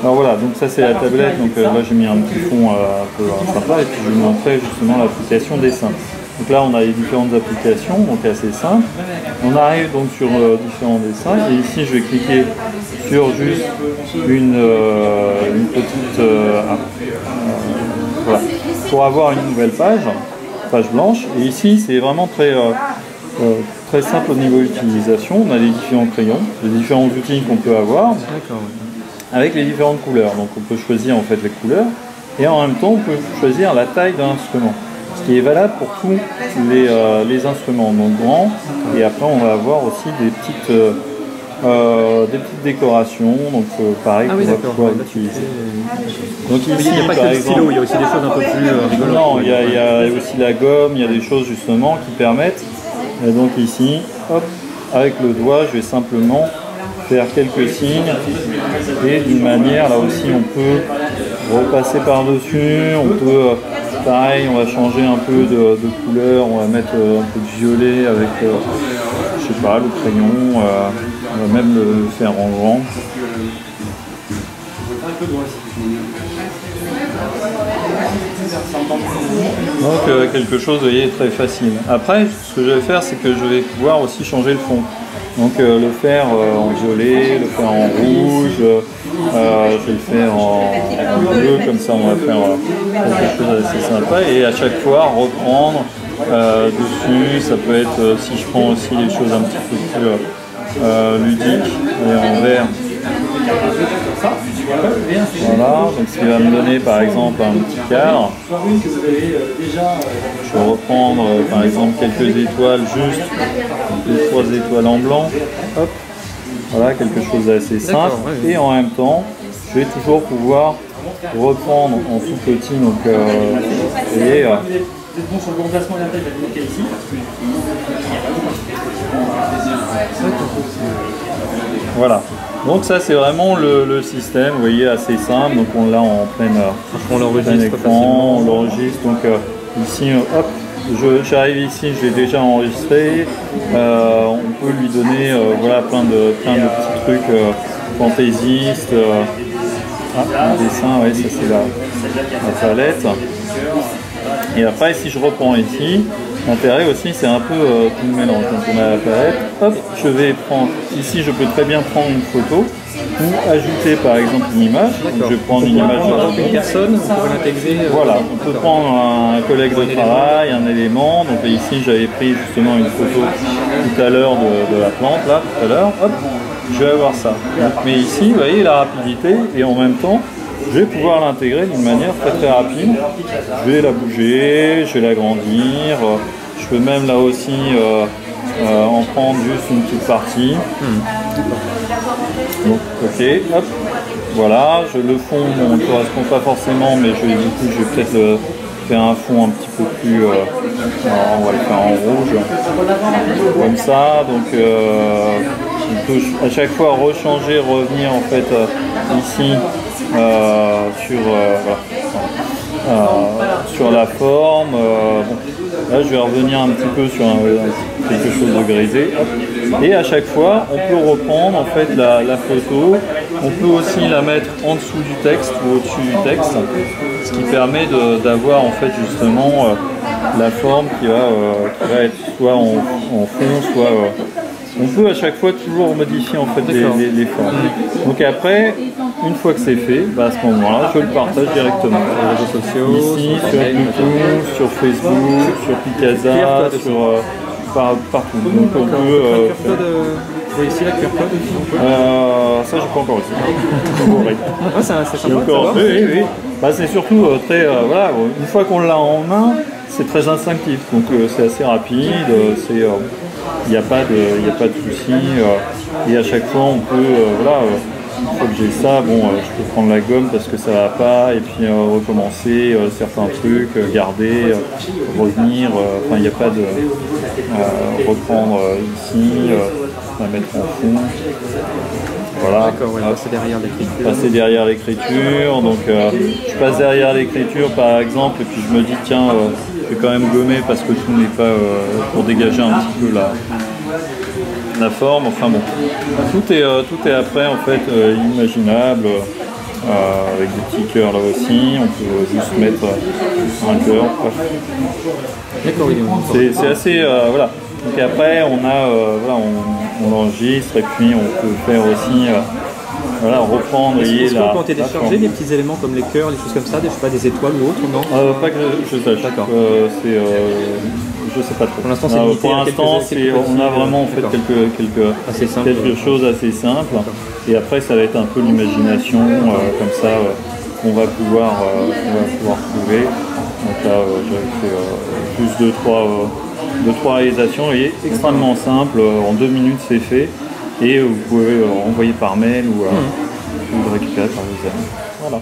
Alors voilà, donc ça c'est la tablette, donc là j'ai mis un petit fond un peu sympa et puis je vais vous montrer justement l'application dessin. Donc là on a les différentes applications, donc assez simple. On arrive donc sur différents dessins et ici je vais cliquer sur juste une petite... voilà, pour avoir une nouvelle page blanche. Et ici c'est vraiment très simple au niveau d'utilisation. On a les différents crayons, les différents outils qu'on peut avoir. Avec les différentes couleurs. Donc on peut choisir en fait les couleurs et en même temps on peut choisir la taille d'un instrument. Ce qui est valable pour tous les instruments, donc grands. Et après on va avoir aussi des petites décorations, donc pareil qu'on va pouvoir utiliser. Donc ici, il n'y a pas que le stylo, il y a aussi des choses un peu plus rigolotes. Non, il y a aussi la gomme, il y a des choses justement qui permettent. Et donc ici, hop, avec le doigt, je vais simplement faire quelques signes et d'une manière, là aussi on peut repasser par-dessus, on peut, pareil, on va changer un peu de couleur, on va mettre un peu de violet avec, je sais pas, le crayon, on va même le faire en grand. Donc quelque chose, vous voyez, très facile. Après, ce que je vais faire, c'est que je vais pouvoir aussi changer le fond. Donc le faire en violet, le faire en rouge, je vais le faire en bleu, comme ça on va faire quelque chose d'assez sympa. Et à chaque fois reprendre dessus, ça peut être, si je prends aussi les choses un petit peu plus ludiques, et en vert. Voilà, donc ce qui va me donner par exemple un petit cadre. Je vais reprendre par exemple quelques étoiles, juste 2-3 étoiles en blanc. Hop. Voilà, quelque chose d'assez simple. Et en même temps, je vais toujours pouvoir reprendre en tout petit. Donc, et, voilà. Donc ça c'est vraiment le système, vous voyez, assez simple. Donc on l'a en plein écran, on l'enregistre. Donc ici, hop, j'arrive ici, je l'ai déjà enregistré. On peut lui donner voilà, plein de petits trucs fantaisistes. Un dessin, oui, ça c'est la palette. Et après, si je reprends ici, l'intérêt aussi, c'est un peu tout le mélange. Donc on a la palette, hop, je vais prendre, ici je peux très bien prendre une photo ou ajouter par exemple une image. Donc, je vais prendre une image de une personne, on peut l'intégrer. Voilà, on peut prendre un collègue de travail, un élément. Donc ici j'avais pris justement une photo tout à l'heure de la plante, là, tout à l'heure, hop, je vais avoir ça. Donc, mais ici, vous voyez la rapidité et en même temps, je vais pouvoir l'intégrer d'une manière très rapide. Je vais la bouger, je vais l'agrandir. Je peux même là aussi en prendre juste une petite partie. Donc ok, hop, voilà, le fond ne correspond pas forcément, mais du coup je vais peut-être faire un fond un petit peu plus, on va le faire en rouge, comme ça. Donc on peut à chaque fois rechanger, revenir en fait ici sur la forme. Bon, là je vais revenir un petit peu sur quelque chose de grisé. Hop. Et à chaque fois on peut reprendre en fait la photo. On peut aussi la mettre en dessous du texte ou au-dessus du texte, ce qui permet d'avoir en fait justement la forme qui va être soit en fond, soit on peut à chaque fois toujours modifier en fait les formes. Donc après, une fois que c'est fait, à ce moment-là, je le partage directement sur les réseaux sociaux, ici, sur YouTube, sur Facebook, sur Picasa, partout. Donc on peut ici la QR code aussi. ça j'ai pas encore aussi. C'est sympa. Oui. C'est surtout très voilà, une fois qu'on l'a en main, c'est très instinctif. Donc c'est assez rapide, il n'y a pas de souci. Et à chaque fois on peut une fois que j'ai ça, bon, je peux prendre la gomme parce que ça va pas, et puis recommencer certains trucs, garder, revenir, enfin il n'y a pas de reprendre ici, la mettre en fond. Voilà. D'accord, ouais, passer derrière l'écriture. Passer derrière l'écriture, donc je passe derrière l'écriture par exemple, et puis je me dis tiens, je vais quand même gommer parce que tout n'est pas pour dégager un petit peu la forme, enfin bon, tout est après en fait imaginable. avec des petits cœurs là aussi. On peut juste mettre un cœur. D'accord, oui. C'est assez voilà. Donc après on a voilà, on enregistre et puis on peut faire aussi voilà, reprendre. Est-ce qu'on peut en télécharger des petits éléments comme les cœurs, des choses comme ça, je sais pas, des étoiles ou autres, non? Pas que je sache. D'accord. Je sais pas trop. Pour l'instant, c'est limité pour à l'instant, on a vraiment fait quelque chose assez simple. Et après, ça va être un peu l'imagination, comme ça, qu'on va pouvoir trouver. Donc là, j'avais fait juste deux, trois réalisations. Vous voyez, extrêmement simple. En 2 minutes, c'est fait. Et vous pouvez envoyer par mail ou le récupérer par vos amis. Voilà.